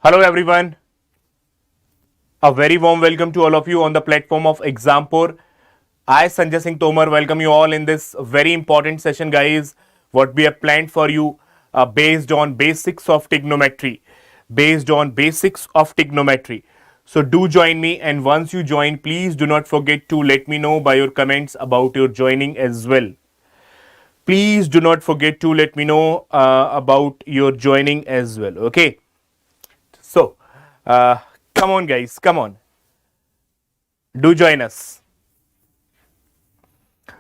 Hello everyone, a very warm welcome to all of you on the platform of Exampur. I, Sanjay Singh Tomar, welcome you all in this very important session, guys. What we have planned for you based on basics of trigonometry. So do join me, and once you join, please do not forget to let me know by your comments about your joining as well. Please do not forget to let me know about your joining as well. Okay. So, come on, guys, come on. Do join us.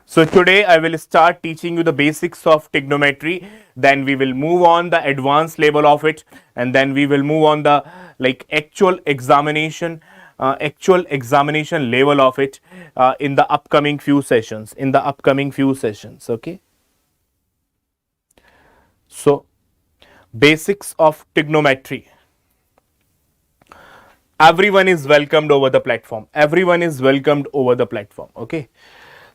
So today I will start teaching you the basics of trigonometry. Then we will move on the advanced level of it, and then we will move on the actual examination level of it in the upcoming few sessions. Okay. So basics of trigonometry. Everyone is welcomed over the platform. Okay.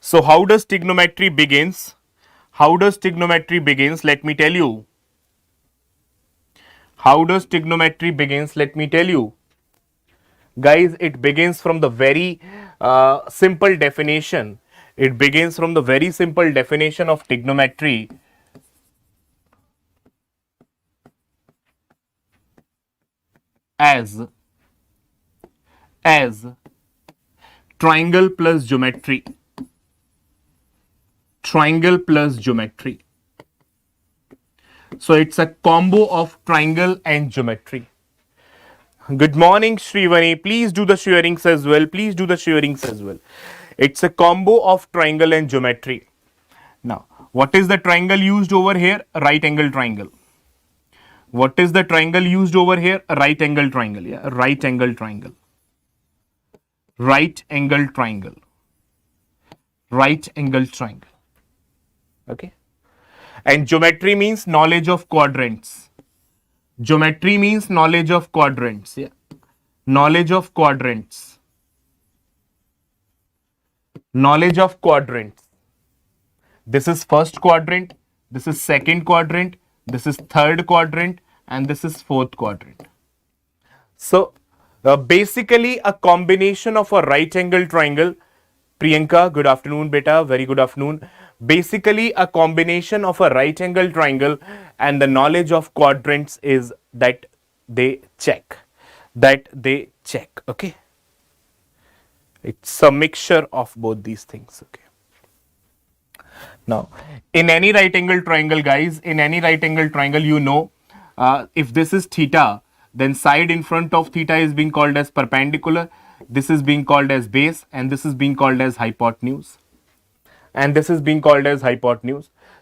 So how does trigonometry begins? Let me tell you. Guys, it begins from the very simple definition. Of trigonometry. As triangle plus geometry. So it's a combo of triangle and geometry. Good morning, Shrivani. Please do the sharings as well. It's a combo of triangle and geometry. Now, what is the triangle used over here? Right angle triangle. What is the triangle used over here? Right angle triangle. Yeah, right angle triangle. Okay. And geometry means knowledge of quadrants. Yeah. Knowledge of quadrants. This is first quadrant, this is second quadrant, this is third quadrant, and this is fourth quadrant. So basically a combination of a right angle triangle. Priyanka, good afternoon, beta. Very good afternoon. Basically a combination of a right angle triangle and the knowledge of quadrants is that they check. Okay. It's a mixture of both these things. Okay. Now, in any right angle triangle, guys, you know, if this is theta, then side in front of theta is being called as perpendicular. This is being called as base, and this is being called as hypotenuse.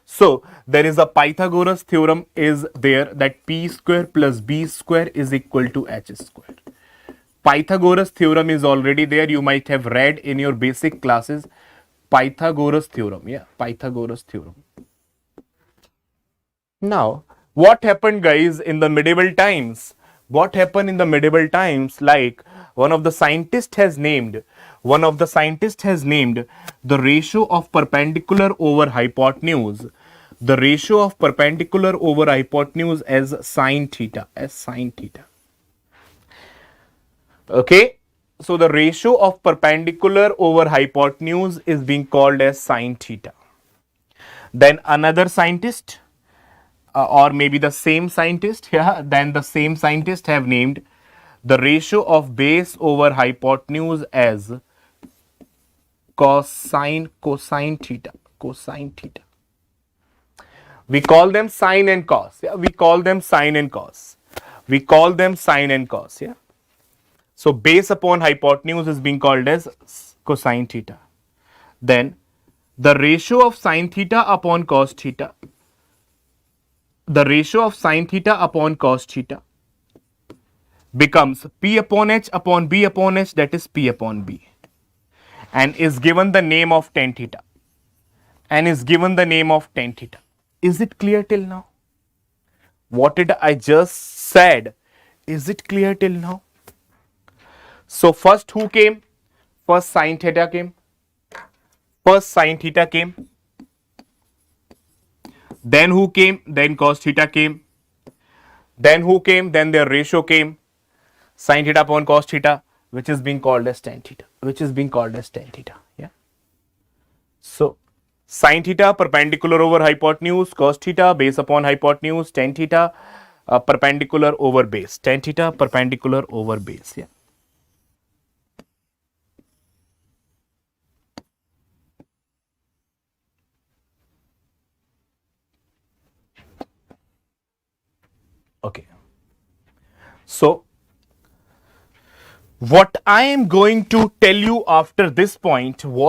So there is a Pythagoras theorem is there that p square plus b square is equal to h square. Pythagoras theorem is already there. You might have read in your basic classes. Pythagoras theorem. Now, what happened, guys, in the medieval times? Like one of the scientists has named the ratio of perpendicular over hypotenuse. As sine theta. Okay. So the ratio of perpendicular over hypotenuse is being called as sine theta. Then another scientist, or maybe the same scientist, then the same scientist have named the ratio of base over hypotenuse as cosine theta. We call them sine and cos. Yeah. So base upon hypotenuse is being called as cosine theta. Then the ratio of sine theta upon cos theta. Becomes P upon H upon B upon H, that is P upon B, and is given the name of tan theta. Is it clear till now? What did I just said? Is it clear till now? So first who came? First sine theta came. Then who came? Then cos theta came. Then who came? Then their ratio came. Sin theta upon cos theta, which is being called as tan theta, yeah. So sin theta perpendicular over hypotenuse, cos theta base upon hypotenuse, tan theta perpendicular over base, tan theta perpendicular over base, yeah. Okay. So what I am going to tell you after this point, is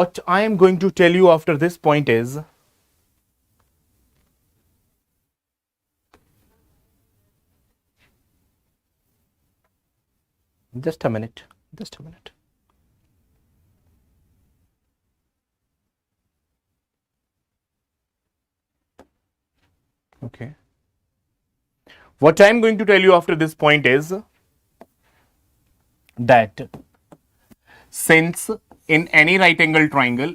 just a minute. Okay. What I am going to tell you after this point is that since in any right angle triangle,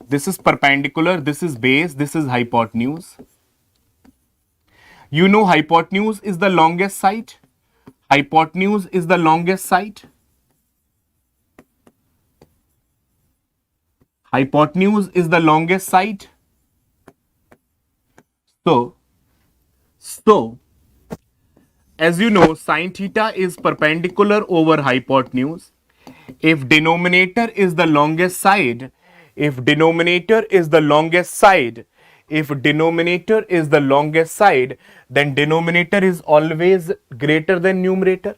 this is perpendicular, this is base, this is hypotenuse. You know hypotenuse is the longest side. Hypotenuse is the longest side. Hypotenuse is the longest side. So as you know, sin theta is perpendicular over hypotenuse. If denominator is the longest side, then denominator is always greater than numerator.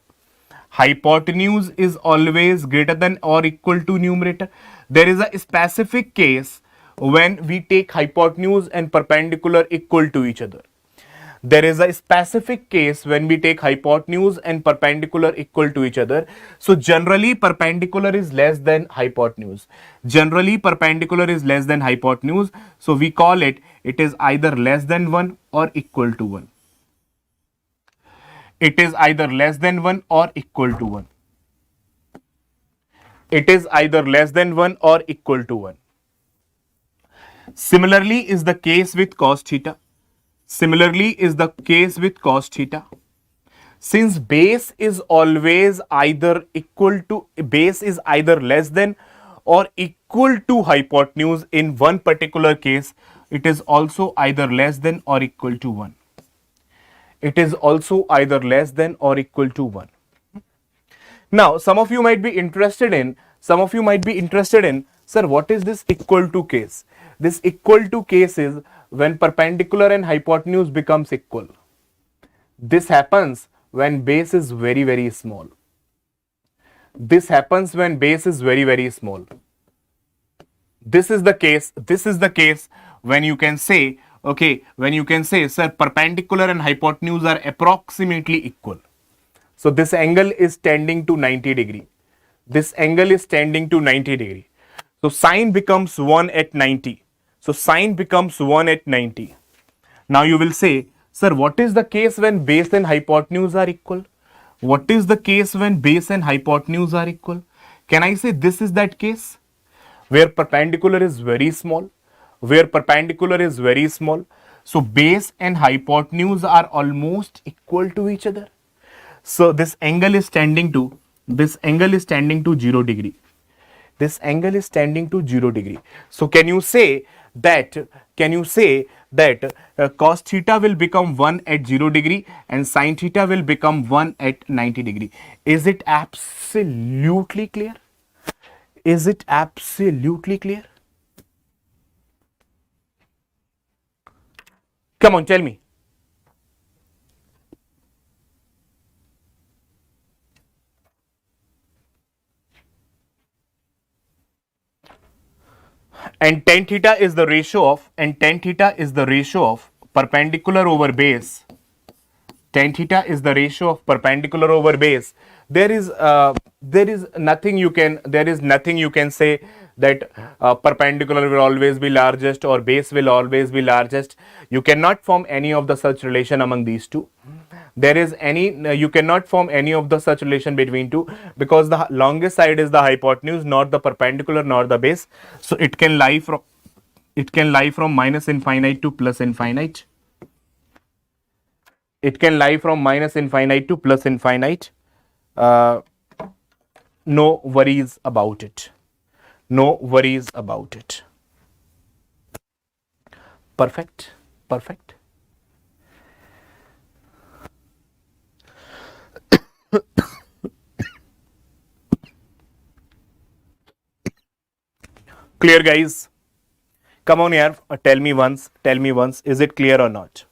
Hypotenuse is always greater than or equal to numerator. There is a specific case when we take hypotenuse and perpendicular equal to each other. There is a specific case when we take hypotenuse and perpendicular equal to each other. So generally perpendicular is less than hypotenuse. So we call it is either less than 1 or equal to 1. It is either less than 1 or equal to 1. Similarly is the case with cos theta. Since base is always either less than or equal to hypotenuse in one particular case, it is also either less than or equal to 1. Now, some of you might be interested in, sir, what is this equal to case? This equal to case is when perpendicular and hypotenuse becomes equal. This happens when base is very, very small. This is the case when you can say, sir, perpendicular and hypotenuse are approximately equal. So this angle is tending to 90 degree. So sine becomes 1 at 90. Now you will say, sir, what is the case when base and hypotenuse are equal? Can I say this is that case where perpendicular is very small? So base and hypotenuse are almost equal to each other. So this angle is tending to 0 degree. So can you say that cos theta will become 1 at 0 degree and sin theta will become 1 at 90 degree? Is it absolutely clear? Come on, tell me. And tan theta is the ratio of perpendicular over base. Tan theta is the ratio of perpendicular over base. There is nothing you can say that perpendicular will always be largest or base will always be largest. You cannot form any of the such relation among these two. You cannot form any of the such relation between two, because the longest side is the hypotenuse, not the perpendicular nor the base. So it can lie from minus infinite to plus infinite. It can lie from minus infinite to plus infinite. No worries about it. No worries about it. Perfect. Perfect. Clear, guys? Come on here. Tell me once. Tell me once. Is it clear or not?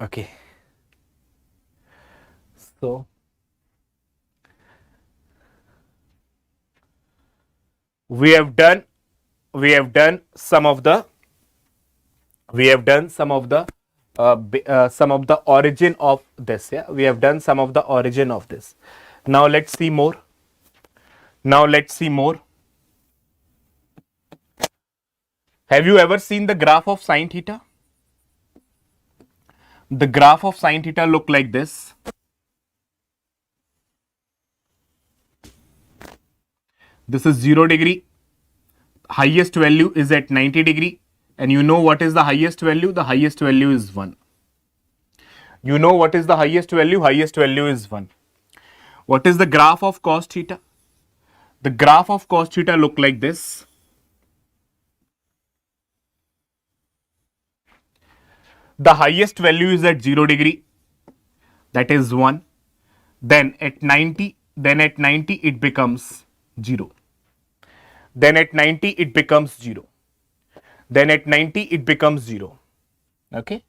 Okay. So we have done some of the origin of this. Yeah, we have done some of the origin of this. Now let's see more. Have you ever seen the graph of sine theta? The graph of sine theta look like this. This is 0 degree. Highest value is at 90 degree. And you know what is the highest value? The highest value is 1. You know what is the highest value? Highest value is 1. What is the graph of cos theta? The graph of cos theta look like this. The highest value is at 0 degree. That is 1. Then at 90 it becomes 0. Then at 90 it becomes 0. Then at 90 it becomes 0. Okay.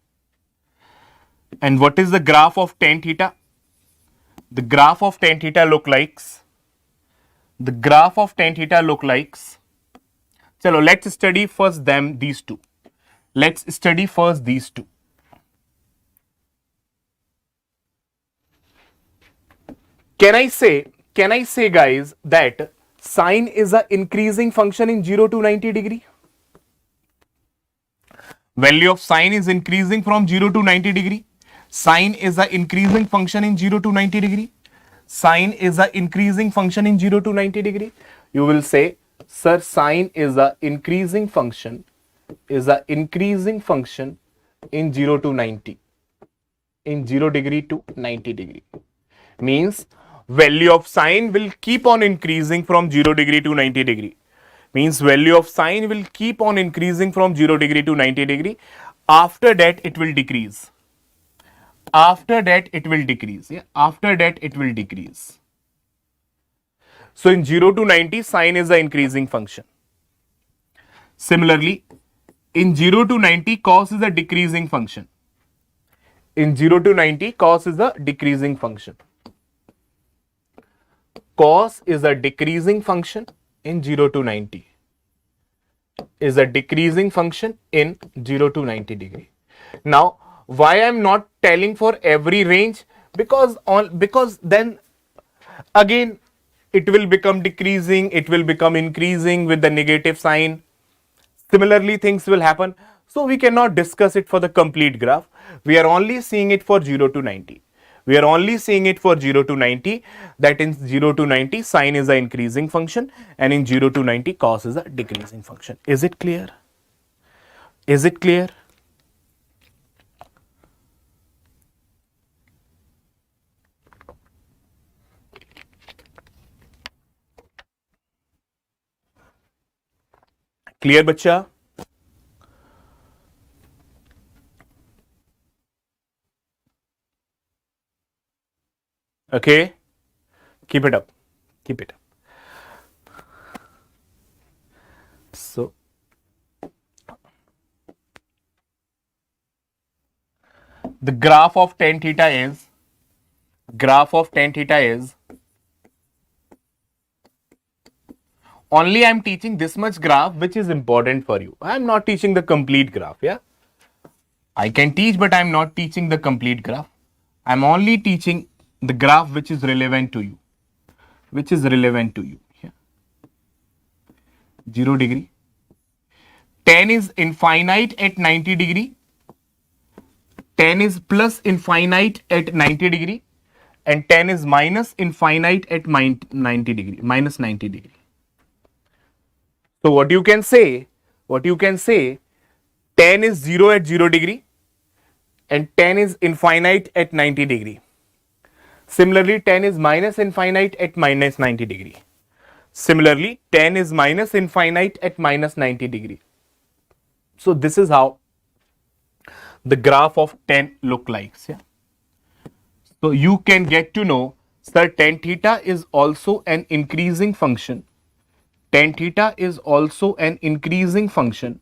And what is the graph of tan theta? The graph of tan theta look likes. Chalo, let's study first these two. Let's study first these two. Can I say guys that sine is a increasing function in 0 to 90 degree? Value of sine is increasing from 0 to 90 degree. Sine is a increasing function in 0 to 90 degree. Sine is a increasing function in 0 to 90 degree. You will say, sir, sine is a increasing function in 0 to 90. In 0 degree to 90 degree. Means value of sine will keep on increasing from 0 degree to 90 degree. Means value of sine will keep on increasing from 0 degree to 90 degree. After that it will decrease. After that it will decrease. Yeah? After that it will decrease. So in 0 to 90 sine is an increasing function. Similarly, in 0 to 90 cos is a decreasing function. In 0 to 90 cos is a decreasing function. Cos is a decreasing function in 0 to 90. Is a decreasing function in 0 to 90 degree. Now, why I am not telling for every range? Because then again it will become decreasing, it will become increasing with the negative sign. Similarly, things will happen. So we cannot discuss it for the complete graph. We are only seeing it for 0 to 90. We are only seeing it for 0 to 90, that in 0 to 90 sine is an increasing function and in 0 to 90 cos is a decreasing function. Is it clear? Is it clear? Clear, bacha? Okay, keep it up, keep it up. So, the graph of tan theta is, only I am teaching this much graph which is important for you. I am not teaching the complete graph, yeah. I can teach, but I am not teaching the complete graph. I am only teaching the graph which is relevant to you. Yeah. 0 degree. Tan is infinite at 90 degree. Tan is plus infinite at 90 degree. And tan is minus infinite at minus 90 degree. So what you can say, tan is 0 at 0 degree and tan is infinite at 90 degree. Similarly, tan is minus infinite at minus 90 degree. Similarly, tan is minus infinite at minus 90 degree. So this is how the graph of tan look like. Yeah? So you can get to know, sir, tan theta is also an increasing function. Tan theta is also an increasing function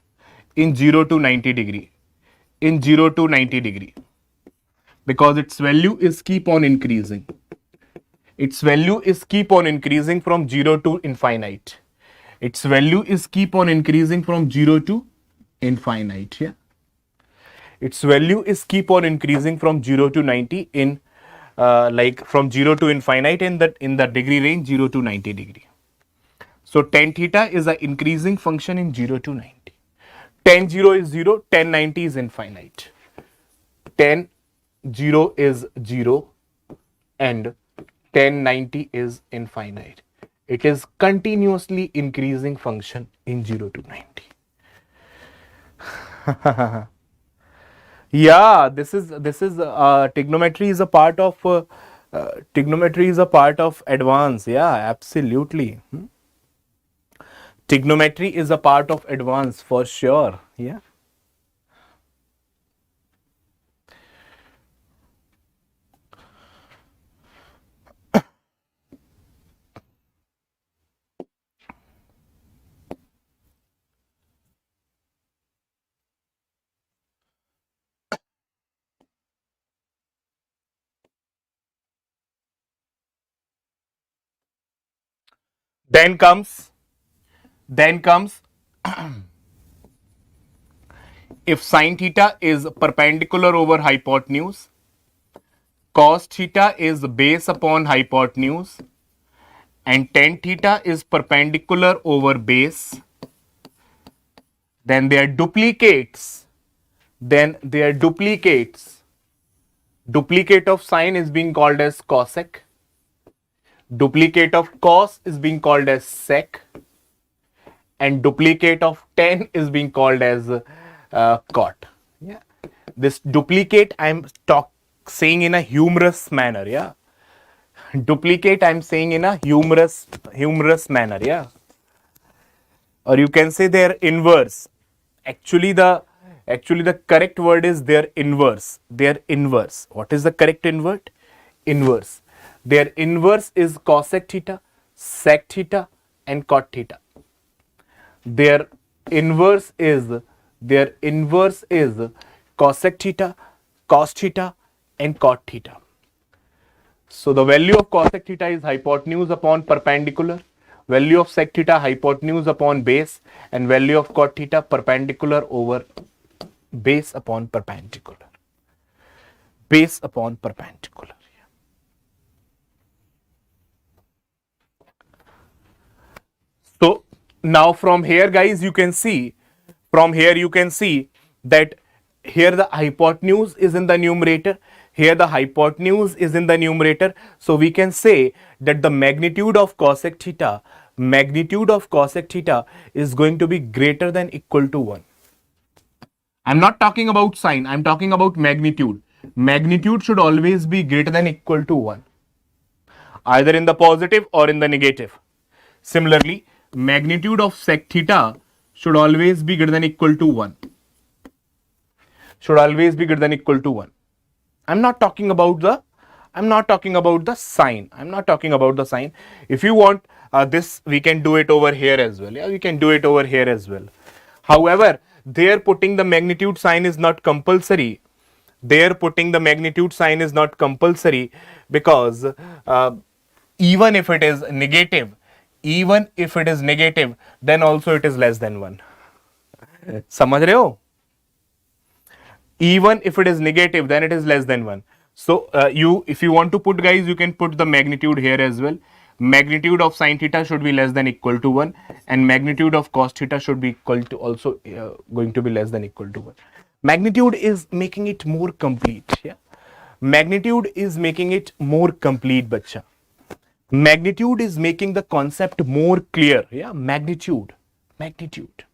in 0 to 90 degree. In 0 to 90 degree. Because its value is keep on increasing. Its value is keep on increasing from 0 to infinite. Its value is keep on increasing from 0 to infinite. Yeah. Its value is keep on increasing from 0 to 90 in like from 0 to infinite in the degree range 0 to 90 degree. So tan theta is an increasing function in 0 to 90. Tan 0 is 0, tan 90 is infinite. Tan 0 is 0 and tan 90 is infinite. It is continuously increasing function in 0 to 90. Yeah, this is trigonometry is a part of trigonometry is a part of advance. Yeah, absolutely. Trigonometry is a part of advance for sure. Yeah. Then comes if sine theta is perpendicular over hypotenuse, cos theta is base upon hypotenuse, and tan theta is perpendicular over base, then their duplicates, duplicate of sine is being called as cosec, duplicate of cos is being called as sec, and duplicate of tan is being called as cot. Yeah, this duplicate I'm saying in a humorous manner. Yeah, duplicate I'm saying in a humorous manner. Yeah, or you can say their inverse. Actually the correct word is their inverse. Their inverse. What is the correct invert? Inverse. Their inverse is cosec theta, sec theta, and cot theta. Their inverse is cosec theta, cos theta, and cot theta. So the value of cosec theta is hypotenuse upon perpendicular, value of sec theta hypotenuse upon base, and value of cot theta perpendicular over base upon perpendicular. Base upon perpendicular. So now from here guys you can see that here the hypotenuse is in the numerator, here the hypotenuse is in the numerator, so we can say that the magnitude of cosec theta is going to be greater than equal to 1. I'm not talking about sine, I'm talking about magnitude. Magnitude should always be greater than equal to 1, either in the positive or in the negative. Similarly, magnitude of sec theta should always be greater than equal to 1. Should always be greater than equal to 1. I'm not talking about the sign. I'm not talking about the sign. If you want this, we can do it over here as well. Yeah, we can do it over here as well. However, there putting the magnitude sign is not compulsory. Because even if it is negative, then also it is less than 1. समझ रहे हो? Even if it is negative, then it is less than 1. So if you want to put guys, you can put the magnitude here as well. Magnitude of sine theta should be less than equal to 1, and magnitude of cos theta should be equal to also going to be less than equal to 1. Magnitude is making it more complete. Yeah, magnitude is making it more complete, bacha. Magnitude is making the concept more clear. Yeah, magnitude. Magnitude.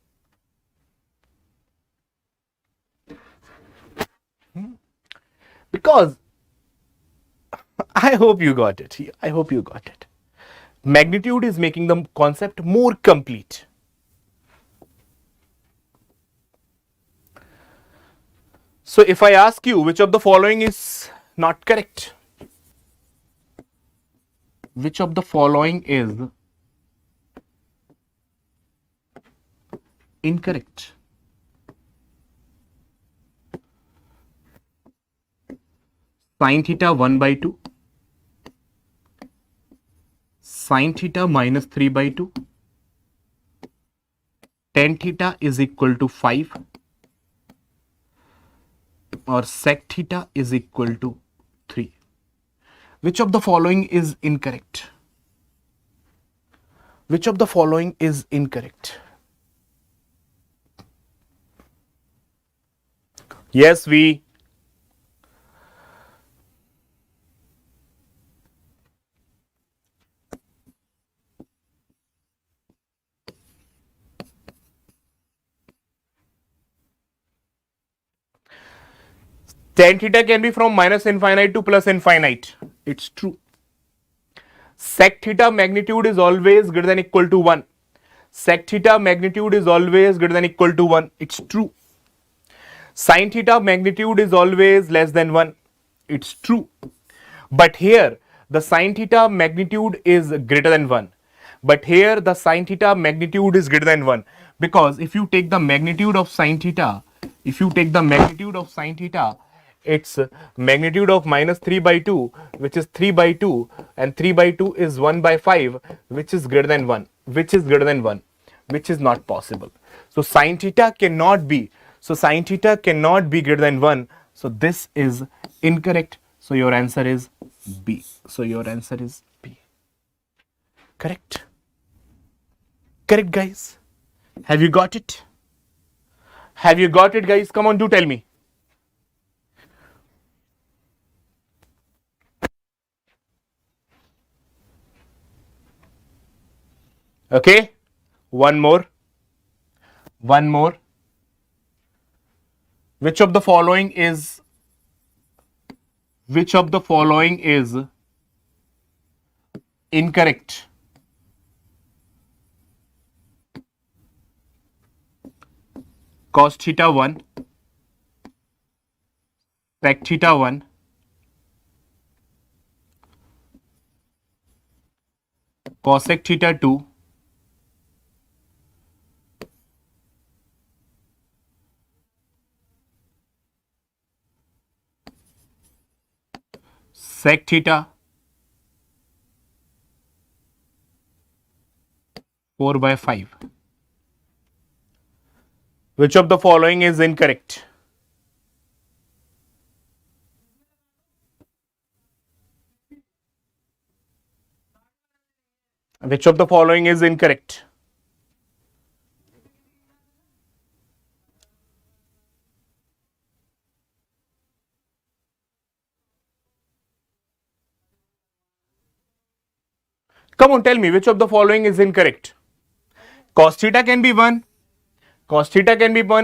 Because I hope you got it. I hope you got it. Magnitude is making the concept more complete. So if I ask you which of the following is not correct, which of the following is incorrect? Sin theta 1 by 2, sin theta minus 3 by 2, tan theta is equal to 5, or sec theta is equal to 3. Which of the following is incorrect? Which of the following is incorrect? Yes, we. Tan theta can be from minus infinite to plus infinite. It's true. Sec theta magnitude is always greater than equal to 1. Sec theta magnitude is always greater than equal to 1. It's true. Sin theta magnitude is always less than 1. It's true. But here the sin theta magnitude is greater than 1. But here the sin theta magnitude is greater than 1. Because if you take the magnitude of sin theta, it's magnitude of minus 3 by 2, which is 3 by 2, and 3 by 2 is 1 by 5, which is greater than 1, which is greater than 1, which is not possible. So sin theta cannot be, greater than 1. So this is incorrect. So your answer is B. Correct? Correct, guys? Have you got it? Guys? Come on, do tell me. Okay, one more. Which of the following is incorrect? Cos theta 1, sec theta 1, cosec theta 2, sec theta 4 by 5. Which of the following is incorrect? Which of the following is incorrect? Come on, tell me, which of the following is incorrect? Cos theta can be 1.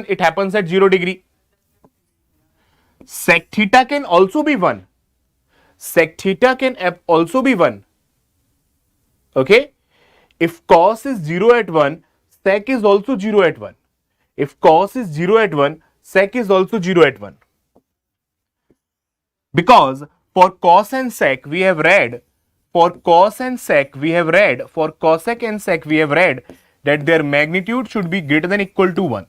It happens at 0 degree. Sec theta can also be 1. Okay? If cos is 0 at 1, sec is also 0 at 1. If cos is 0 at 1, sec is also 0 at 1. Because for cos and sec we have read, for cosec and sec we have read that their magnitude should be greater than equal to 1.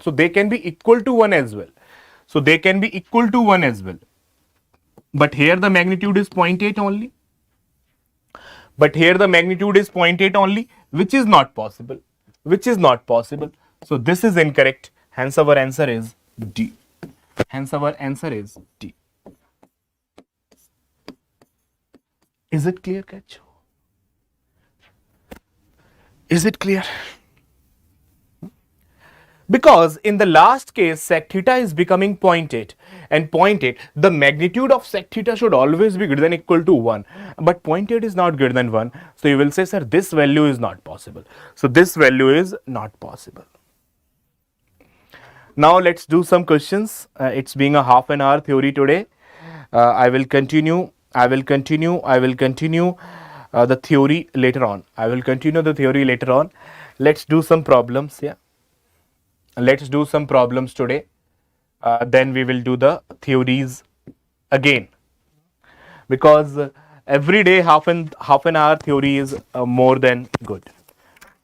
So they can be equal to 1 as well. But here the magnitude is 0.8 only. Which is not possible. So this is incorrect. Hence our answer is D. Is it clear, Catch? Is it clear? Because in the last case, sec theta is becoming 0.8, and 0.8, the magnitude of sec theta should always be greater than equal to 1, but 0.8 is not greater than 1. So you will say, sir, this value is not possible. So this value is not possible. Now let's do some questions. It's being a half an hour theory today. I will continue the theory later on. I will continue the theory later on. Let's do some problems. Yeah. Let's do some problems today. Then we will do the theories again, because every day half an hour theory is more than good.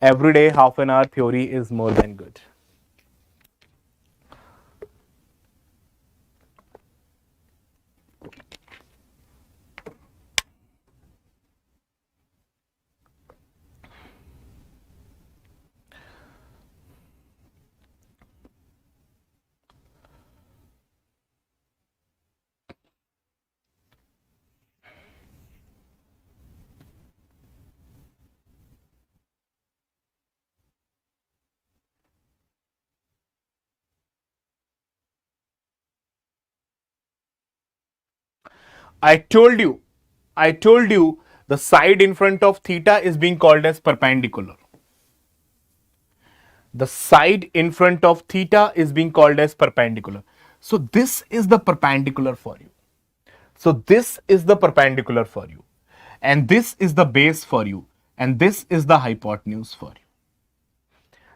Every day half an hour theory is more than good. I told you the side in front of theta is being called as perpendicular. The side in front of theta is being called as perpendicular. So this is the perpendicular for you. So this is the perpendicular for you. And this is the base for you. And this is the hypotenuse for you.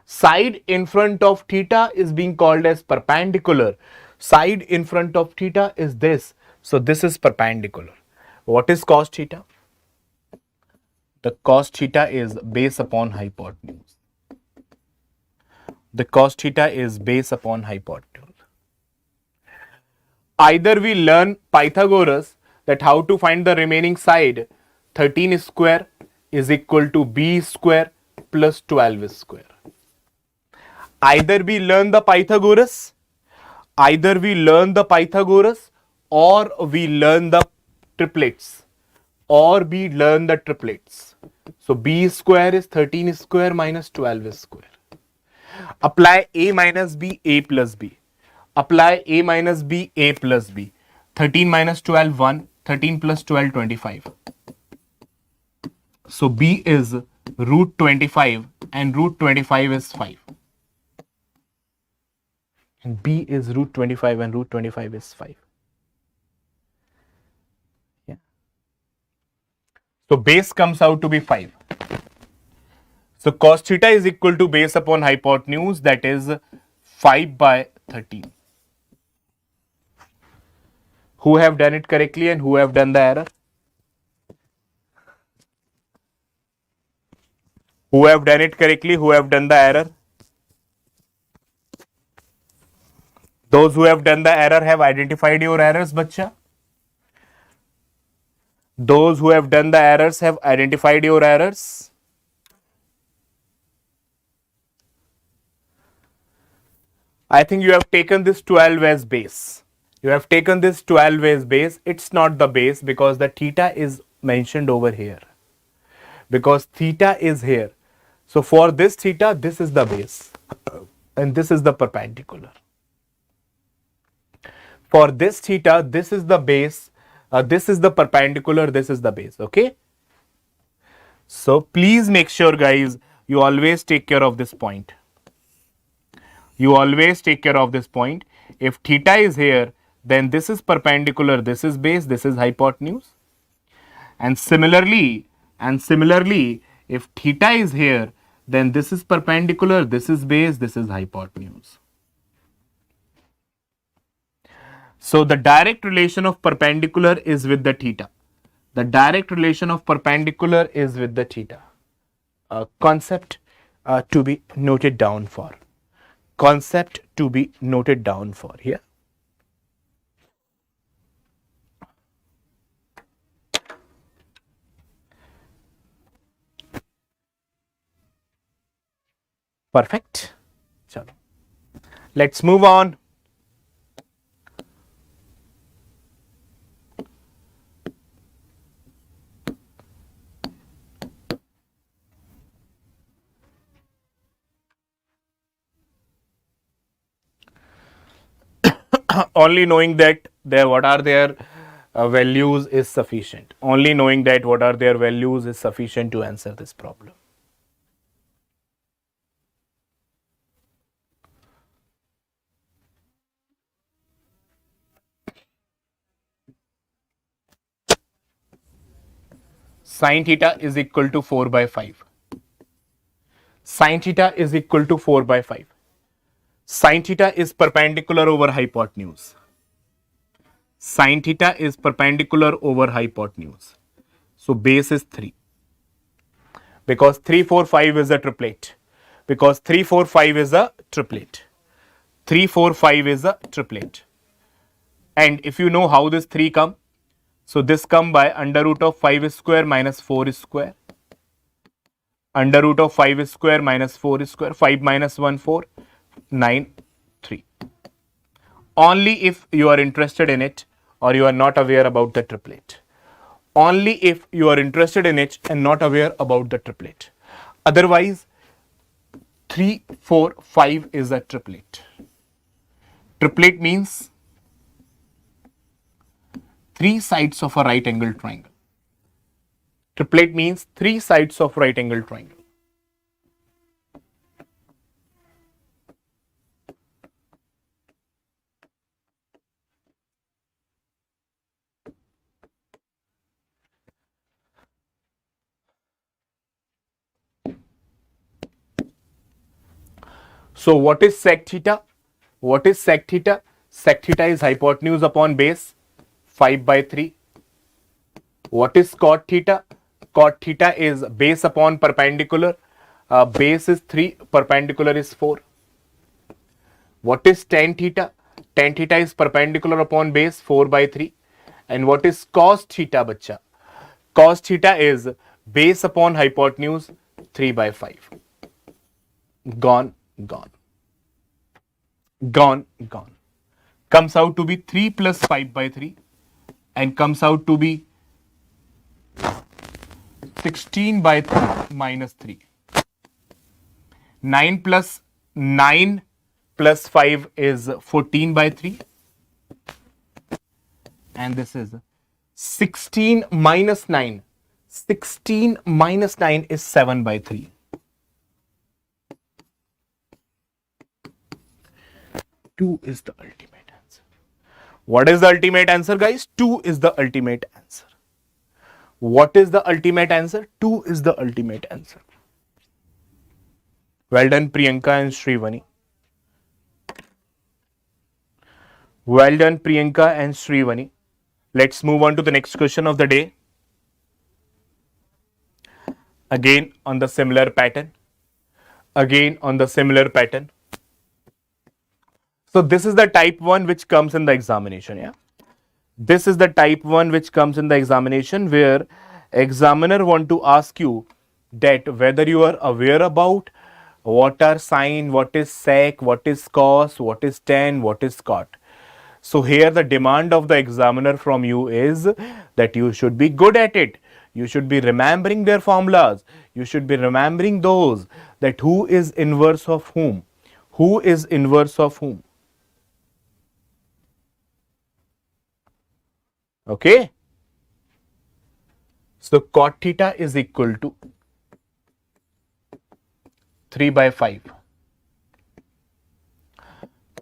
Side in front of theta is being called as perpendicular. Side in front of theta is this. So this is perpendicular. What is cos theta? The cos theta is base upon hypotenuse. The cos theta is base upon hypotenuse. Either we learn Pythagoras, that how to find the remaining side, 13 square is equal to b square plus 12 square. Either we learn the Pythagoras, or we learn the triplets, So b square is 13 square minus 12 square. Apply a minus b, a plus b. Apply a minus b, a plus b. 13 minus 12, 1. 13 plus 12, 25. So b is root 25 and root 25 is 5. And b is root 25 and root 25 is 5. Yeah. So base comes out to be 5. So cos theta is equal to base upon hypotenuse, that is 5 by 13. Who have done it correctly and who have done the error? Who have done it correctly? Who have done the error? Those who have done the error have identified your errors, bacha. Those who have done the errors have identified your errors. I think you have taken this 12 as base. You have taken this 12 as base. It's not the base because the theta is mentioned over here. Because theta is here. So for this theta, this is the base. And this is the perpendicular. For this theta, this is the base. This is the perpendicular. This is the base. Okay. So please make sure, guys, you always take care of this point. You always take care of this point. If theta is here, then this is perpendicular, this is base, this is hypotenuse. And similarly, if theta is here, then this is perpendicular, this is base, this is hypotenuse. So the direct relation of perpendicular is with the theta. The direct relation of perpendicular is with the theta. Concept to be noted down for. Concept to be noted down for here. Perfect. Chalo. Let's move on. only knowing that what are their values is sufficient. Only knowing that what are their values is sufficient to answer this problem. Sin theta is equal to 4 by 5. Sin theta is equal to 4 by 5. Sin theta is perpendicular over hypotenuse. Sin theta is perpendicular over hypotenuse. So base is 3. Because 3, 4, 5 is a triplet. Because 3, 4, 5 is a triplet. 3, 4, 5 is a triplet. And if you know how this 3 come, so this come by under root of 5 square minus 4 square. Under root of 5 square minus 4 square. 5 minus 1, 4. 9, 3. Only if you are interested in it or you are not aware about the triplet. Only if you are interested in it and not aware about the triplet. Otherwise, 3, 4, 5 is a triplet. Triplet means 3 sides of a right angle triangle. Triplet means 3 sides of right angle triangle. So what is sec theta? What is sec theta? Sec theta is hypotenuse upon base 5 by 3. What is cot theta? Cot theta is base upon perpendicular. Base is 3, perpendicular is 4. What is tan theta? Tan theta is perpendicular upon base 4 by 3. And what is cos theta, bacha? Cos theta is base upon hypotenuse 3 by 5. Gone, gone. Gone, gone. Comes out to be 3 plus 5 by 3 and comes out to be 16 by 3 minus 3. 9 plus 9 plus 5 is 14 by 3. And this is 16 minus 9. 16 minus 9 is 7 by 3. 2 is the ultimate answer. What is the ultimate answer, guys? 2 is the ultimate answer. What is the ultimate answer? 2 is the ultimate answer. Well done, Priyanka and Srivani. Well done, Priyanka and Srivani. Let's move on to the next question of the day. Again on the similar pattern. Again on the similar pattern. So this is the type 1 which comes in the examination. Yeah. This is the type 1 which comes in the examination where examiner want to ask you that whether you are aware about what are sine, what is sec, what is cos, what is tan, what is cot. So here the demand of the examiner from you is that you should be good at it. You should be remembering their formulas. You should be remembering those, that who is inverse of whom. Who is inverse of whom. Okay. So cot theta is equal to 3 by 5.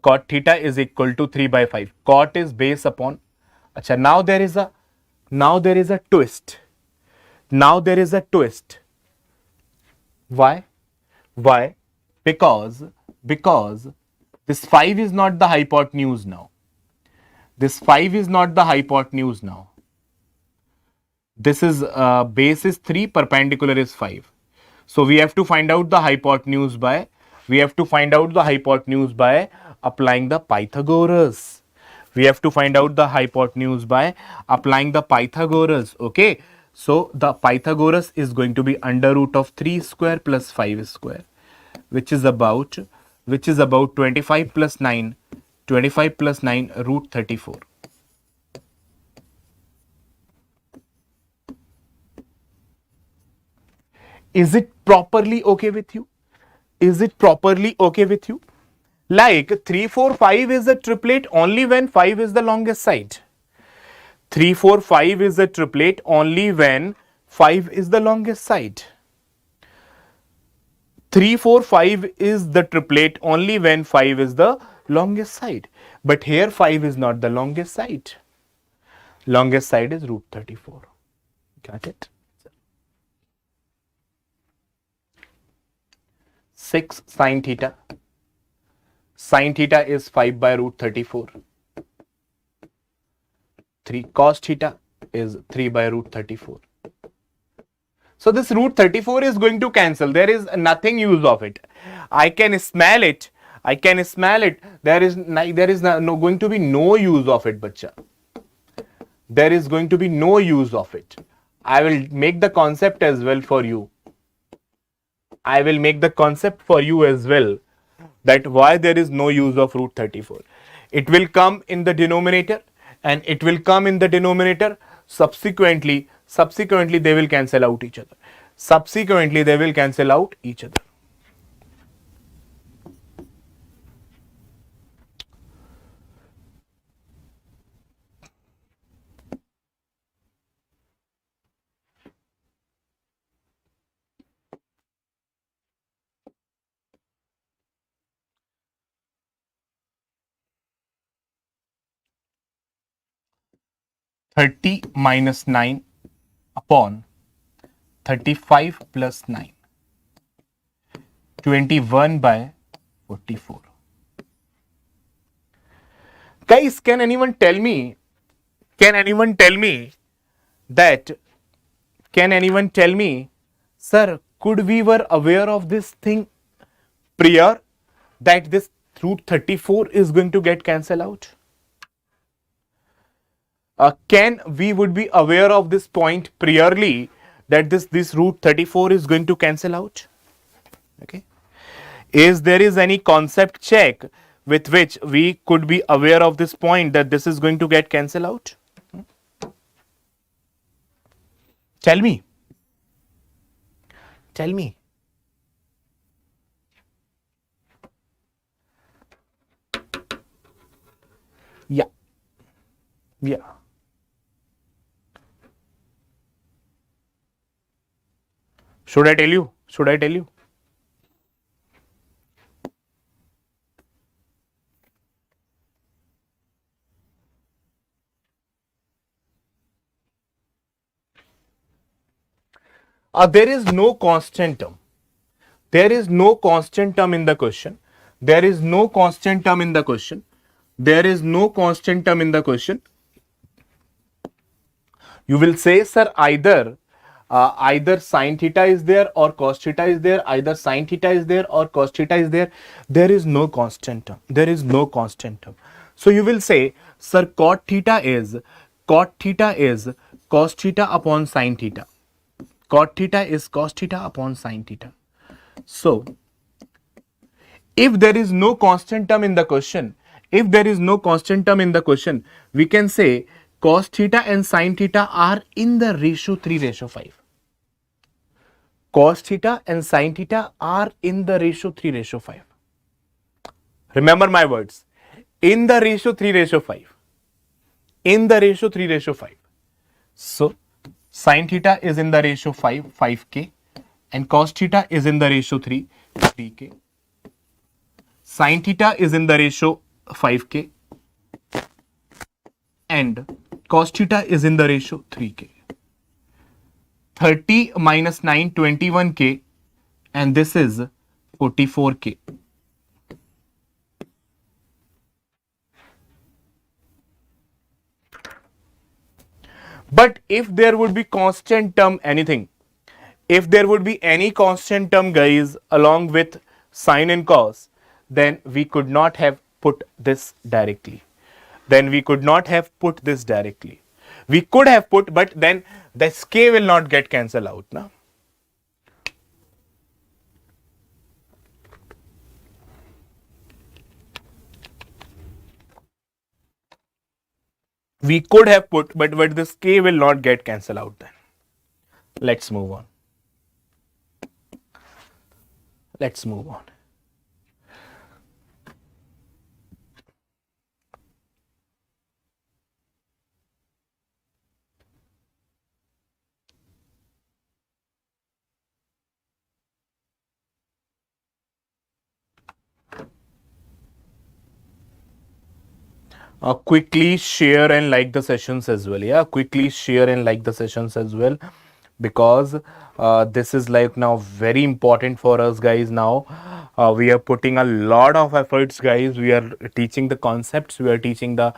Cot theta is equal to 3 by 5. Cot is based upon. Achha, now there is a twist. Now there is a twist. Why? Why? Because this 5 is not the hypotenuse now. This 5 is not the hypotenuse now. This is base is 3, perpendicular is 5. So we have to find out the hypotenuse by applying the Pythagoras. We have to find out the hypotenuse by applying the Pythagoras. Okay. So the Pythagoras is going to be under root of 3 square plus 5 square, which is about 25 plus 9. 25 plus 9 root 34. Is it properly okay with you? Is it properly okay with you? Like 3, 4, 5 is a triplet only when 5 is the longest side. 3, 4, 5 is a triplet only when 5 is the longest side. 3, 4, 5 is the triplet only when 5 is the longest side. But here 5 is not the longest side. Longest side is root 34. Got it? 6 sine theta. Sine theta is 5 by root 34. 3 cos theta is 3 by root 34. So this root 34 is going to cancel. There is nothing use of it. I can smell it. I can smell it. There is going to be no use of it, bacha. There is going to be no use of it. I will make the concept as well for you. I will make the concept for you as well, that why there is no use of root 34. It will come in the denominator, and it will come in the denominator. Subsequently they will cancel out each other. Subsequently they will cancel out each other. (30 minus 9 upon 35 plus 9). 21 by 44. Guys, can anyone tell me that, sir, could we were aware of this thing prior, that this root 34 is going to get cancelled out? Can we would be aware of this point priorly, that this root 34 is going to cancel out? Okay. Is there is any concept check with which we could be aware of this point, that this is going to get cancelled out? Tell me. Tell me. Yeah. Yeah. Should I tell you? Should I tell you? There is no constant term. There is no constant term in the question. There is no constant term in the question. There is no constant term in the question. You will say, sir, either sine theta is there or cos theta is there. Either sine theta is there or cos theta is there. There is no constant term. There is no constant term. So you will say, sir, cot theta is cos theta upon sine theta. Cot theta is cos theta upon sine theta. So if there is no constant term in the question, we can say cos theta and sine theta are in the ratio 3:5. Cos theta and sine theta are in the ratio 3:5. Remember my words. In the ratio 3:5. In the ratio 3:5. So sine theta is in the ratio 5k, and cos theta is in the ratio 3k. Sine theta is in the ratio 5k, and cos theta is in the ratio 3k. 30 minus 9, 21k, and this is 44k. But if there would be constant term anything, if there would be any constant term, guys, along with sine and cos, then we could not have put this directly. We could have put, but then this k will not get cancelled out now. We could have put, but this k will not get cancelled out then. Let's move on. quickly share and like the sessions as well. Yeah, quickly share and like the sessions as well, because this is like now very important for us guys. Now we are putting a lot of efforts guys. We are teaching the concepts, we are teaching the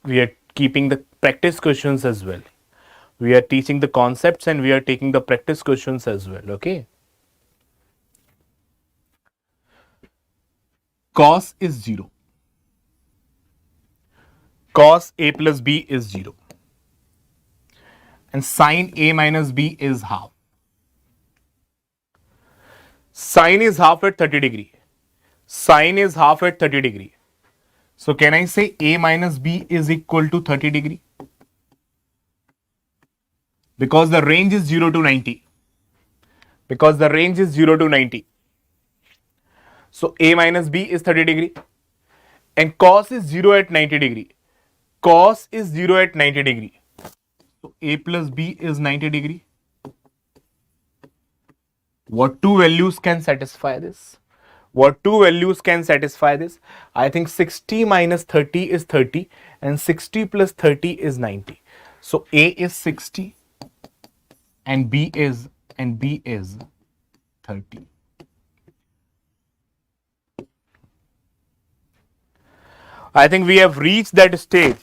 we are keeping the practice questions as well. We are teaching the concepts and we are taking the practice questions as well. Okay, cos is 0, cos a plus b is 0, and sine a minus b is half. Sine is half at 30 degree. Sine is half at 30 degree. So can I say a minus b is equal to 30 degree? Because the range is 0 to 90. Because the range is 0 to 90. So a minus b is 30 degree. And cos is 0 at 90 degree. Cos is 0 at 90 degree. So a plus b is 90 degree. What two values can satisfy this? What two values can satisfy this? I think 60 minus 30 is 30 and 60 plus 30 is 90. So a is 60 and b is 30. I think we have reached that stage.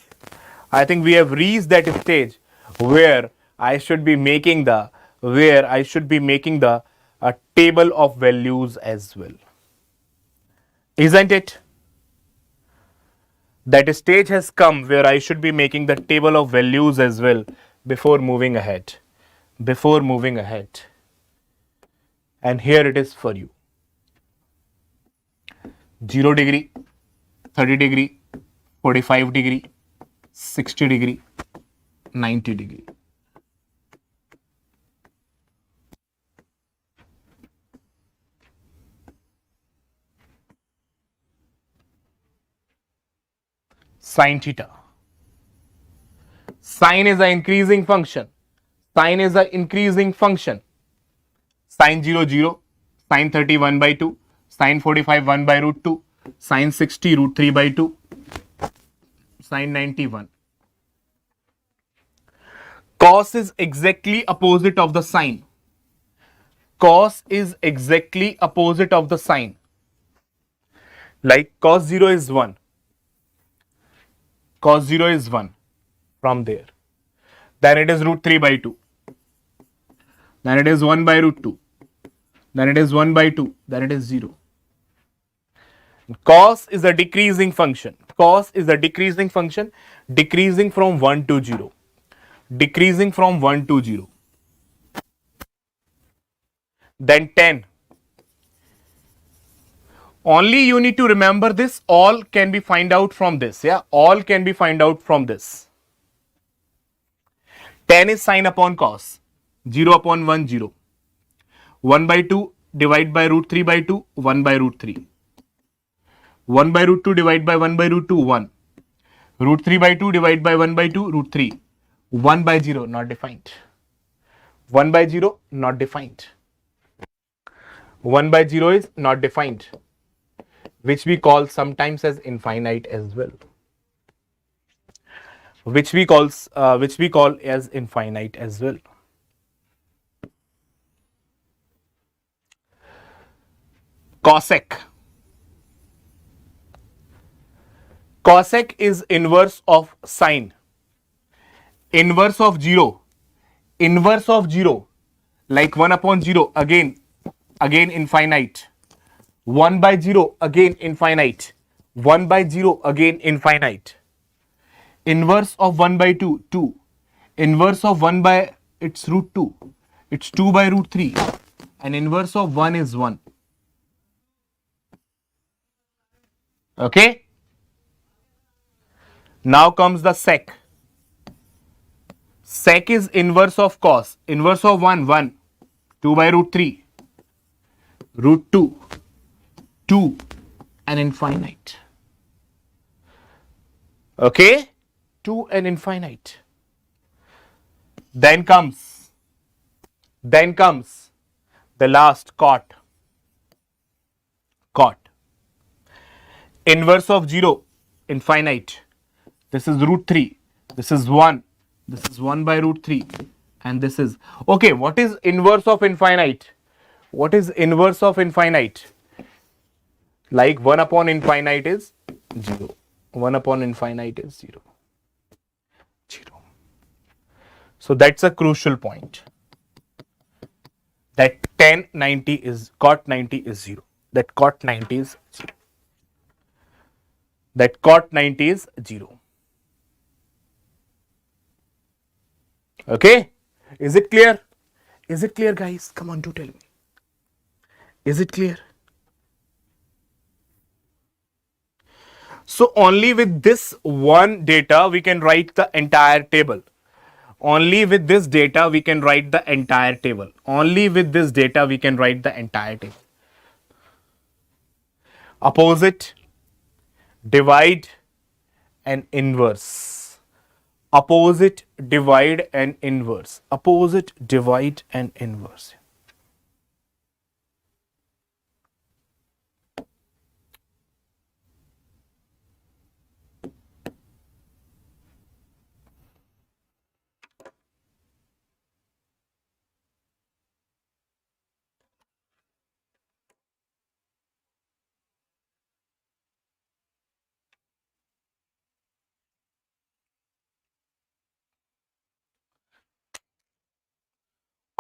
I think we have reached that stage where I should be making the table of values as well. Isn't it? That stage has come where I should be making the table of values as well before moving ahead. Before moving ahead. And here it is for you. 0 degree, 30 degree, 45 degree, 60 degree, 90 degree. Sine theta. Sine is an increasing function. Sine is an increasing function. Sine 0, 0. Sine 30, 1 by 2. Sine 45, 1 by root 2. Sine 60, root 3 by 2. Sine 91. Cos is exactly opposite of the sine. Cos is exactly opposite of the sine. Like cos 0 is 1. Cos 0 is 1 from there. Then it is root 3 by 2. Then it is 1 by root 2. Then it is 1 by 2. Then it is 0. Cos is a decreasing function. Cos is a decreasing function, decreasing from 1 to 0. Decreasing from 1 to 0. Then 10. Only you need to remember this. All can be find out from this. Yeah, all can be find out from this. 10 is sine upon cos. 0 upon 1, 0. 1 by 2 divide by root 3 by 2, 1 by root 3. 1 by root 2 divide by 1 by root 2, 1. Root 3 by 2 divide by 1 by 2, root 3. 1 by 0, not defined. 1 by 0, not defined. 1 by 0 is not defined, which we call sometimes as infinite as well. Which we call as infinite as well. Cosec. Cosec is inverse of sine. Inverse of 0. Inverse of 0. Like 1 upon 0. Again infinite. 1 by 0. Again infinite. 1 by 0. Again infinite. Inverse of 1 by 2. 2. Inverse of 1 by its root 2. It's 2 by root 3. And inverse of 1 is 1. Okay. Now comes the sec. Sec is inverse of cos. Inverse of 1, 1. 2 by root 3. Root 2. 2 and infinite. Okay. 2 and infinite. Then comes the last cot. Cot. Inverse of 0. infinite. This is root 3. This is 1. This is 1 by root 3. And this is, okay, what is inverse of infinite? What is inverse of infinite? Like 1 upon infinite is 0. 1 upon infinite is 0. 0. So that's a crucial point. That tan 90 is, cot 90 is 0. That cot 90 is 0. That cot 90 is 0. Okay? Is it clear? Is it clear, guys? Come on, do tell me. Is it clear? So only with this one data we can write the entire table. Only with this data we can write the entire table. Only with this data we can write the entire table. Opposite, divide and inverse. Opposite, divide and inverse. Opposite, divide and inverse.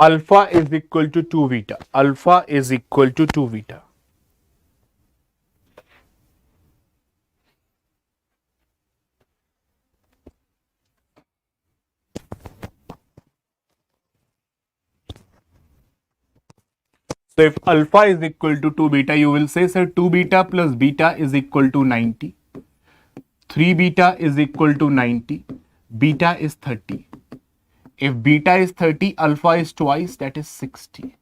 Alpha is equal to 2 beta. Alpha is equal to 2 beta. So if alpha is equal to 2 beta, you will say, sir, 2 beta plus beta is equal to 90. 3 beta is equal to 90. Beta is 30. If beta is 30, alpha is twice, that is 60.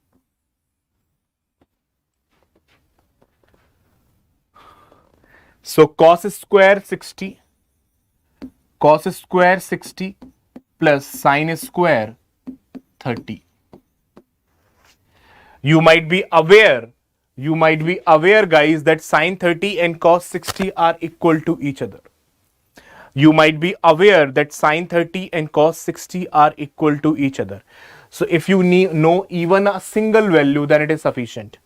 So cos square 60. Cos square 60 plus sin square 30. You might be aware, guys, that sin 30 and cos 60 are equal to each other. You might be aware that sin 30 and cos 60 are equal to each other. So if you know even a single value, then it is sufficient.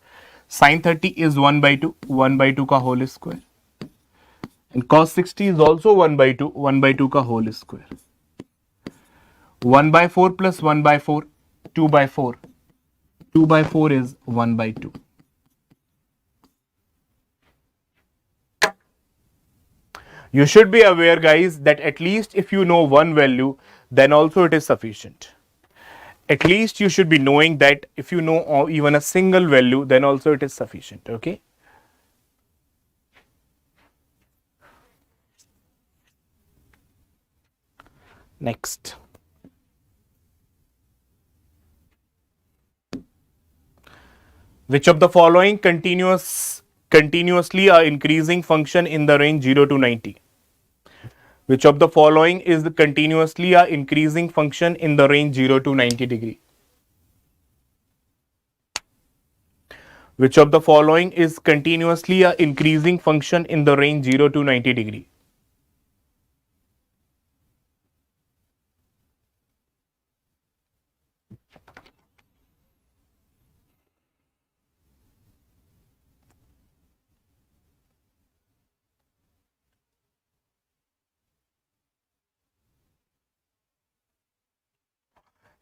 Sin 30 is 1 by 2, 1 by 2 ka whole square. And cos 60 is also 1 by 2, 1 by 2 ka whole square. 1 by 4 plus 1 by 4, 2 by 4. 2 by 4 is 1 by 2. You should be aware, guys, that at least if you know one value, then also it is sufficient. At least you should be knowing that if you know even a single value, then also it is sufficient. Okay? Next. Which of the following continuously a increasing function in the range 0 to 90? Which of the following is the continuously a increasing function in the range 0 to 90 degree? Which of the following is continuously a increasing function in the range 0 to 90 degree?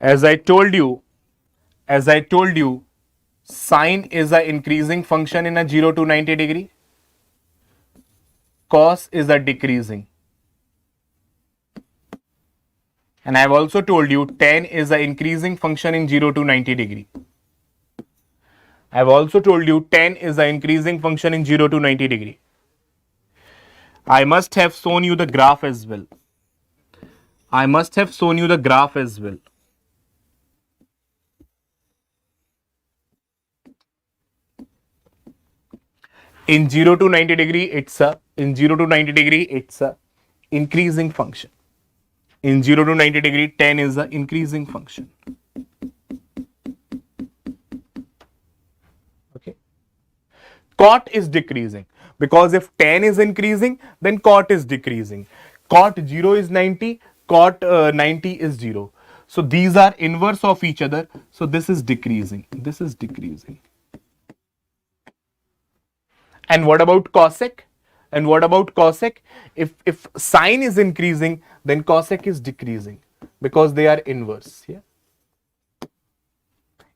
As I told you, sine is an increasing function in a 0 to 90 degree. Cos is a decreasing. And I have also told you tan is an increasing function in 0 to 90 degree. I have also told you tan is an increasing function in 0 to 90 degree. I must have shown you the graph as well. In 0 to 90 degree, it's a increasing function. In 0 to 90 degree, tan is an increasing function. Okay. Cot is decreasing. because if tan is increasing, then cot is decreasing. Cot 0 is 90, cot 90 is 0. So these are inverse of each other. So this is decreasing. This is decreasing. And what about cosec? And what about cosec? If sine is increasing, then cosec is decreasing because they are inverse. Yeah.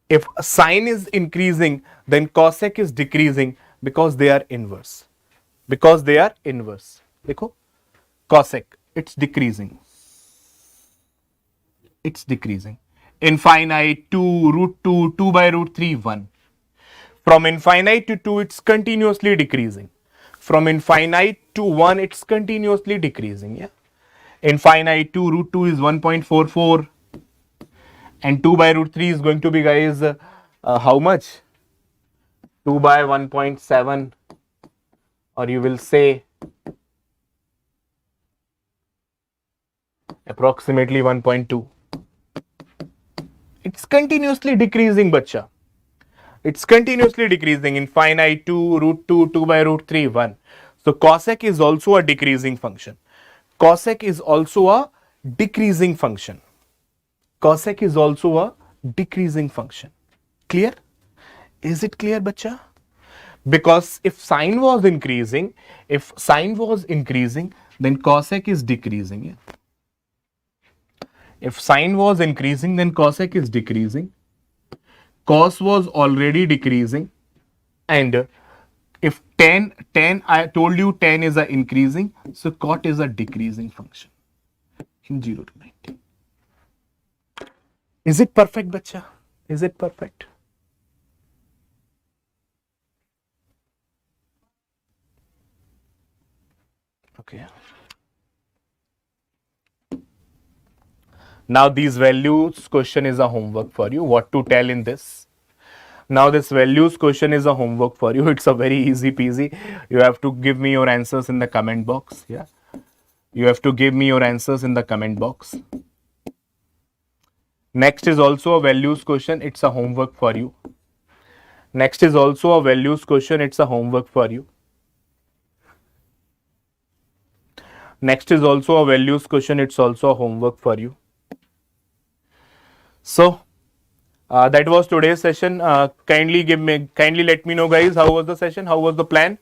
If sine is increasing, then cosec is decreasing because they are inverse. Because they are inverse. Dekho, cosec, it's decreasing. It's decreasing. Infinite 2, root 2, 2 by root 3, 1. From infinite to 2, it's continuously decreasing. From infinite to 1, it's continuously decreasing. Yeah. Infinite 2, root 2 is 1.44. And 2 by root 3 is going to be, guys, how much? 2 by 1.7, or you will say approximately 1.2. It's continuously decreasing, bacha. It's continuously decreasing. Infinite 2, root 2, 2 by root 3, 1. So cosec is also a decreasing function. Cosec is also a decreasing function. Cosec is also a decreasing function. Clear? Is it clear, bacha? Because if sine was increasing, then cosec is decreasing. Yeah? If sine was increasing, then cosec is decreasing. Cos was already decreasing, and if tan, I told you tan is a increasing, so cot is a decreasing function in 0 to 90. Is it perfect, bacha? Is it perfect? Okay. Now these values question is a homework for you. What to tell in this? Now this values question is a homework for you. It's a very easy peasy. You have to give me your answers in the comment box. Yeah. You have to give me your answers in the comment box. Next is also a values question. It's a homework for you. Next is also a values question. It's a homework for you. Next is also a values question. It's also a homework for you. So that was today's session. Kindly let me know, guys, how was the session? How was the plan?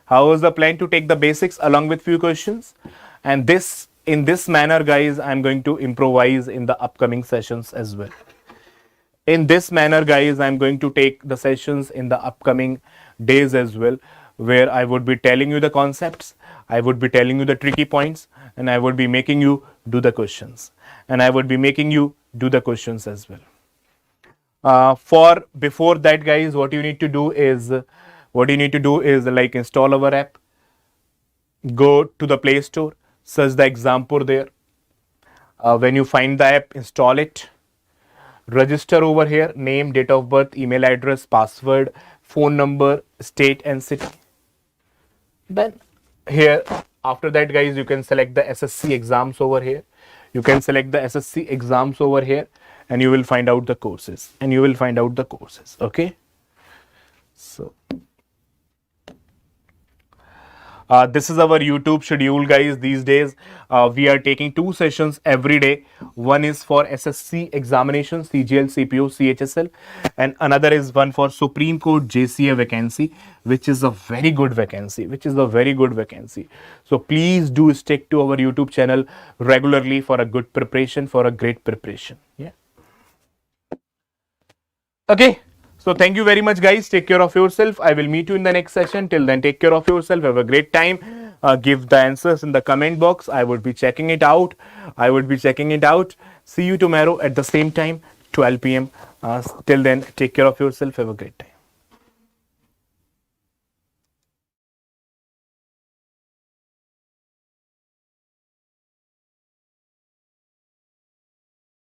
How was the plan to take the basics along with few questions? And in this manner, guys, I'm going to improvise in the upcoming sessions as well. In this manner, guys, I'm going to take the sessions in the upcoming days as well, where I would be telling you the concepts, I would be telling you the tricky points, and I would be making you do the questions. And I would be making you do the questions as well. Before that, guys, what you need to do is like install our app, go to the Play Store, search the Exampur there. When you find the app, install it, register over here, name, date of birth, email address, password, phone number, state and city. Then here, after that, guys, you can select the SSC exams over here. You can select the SSC exams over here, and you will find out the courses. Okay. So this is our YouTube schedule, guys. These days, we are taking 2 sessions every day. One is for SSC examinations, CGL, CPO, CHSL, and another is one for Supreme Court JCA vacancy, which is a very good vacancy. So please do stick to our YouTube channel regularly for a good preparation, for a great preparation. Yeah. Okay. So thank you very much, guys. Take care of yourself. I will meet you in the next session. Till then, take care of yourself. Have a great time. Give the answers in the comment box. I would be checking it out. See you tomorrow at the same time, 12 p.m. Till then, take care of yourself. Have a great time.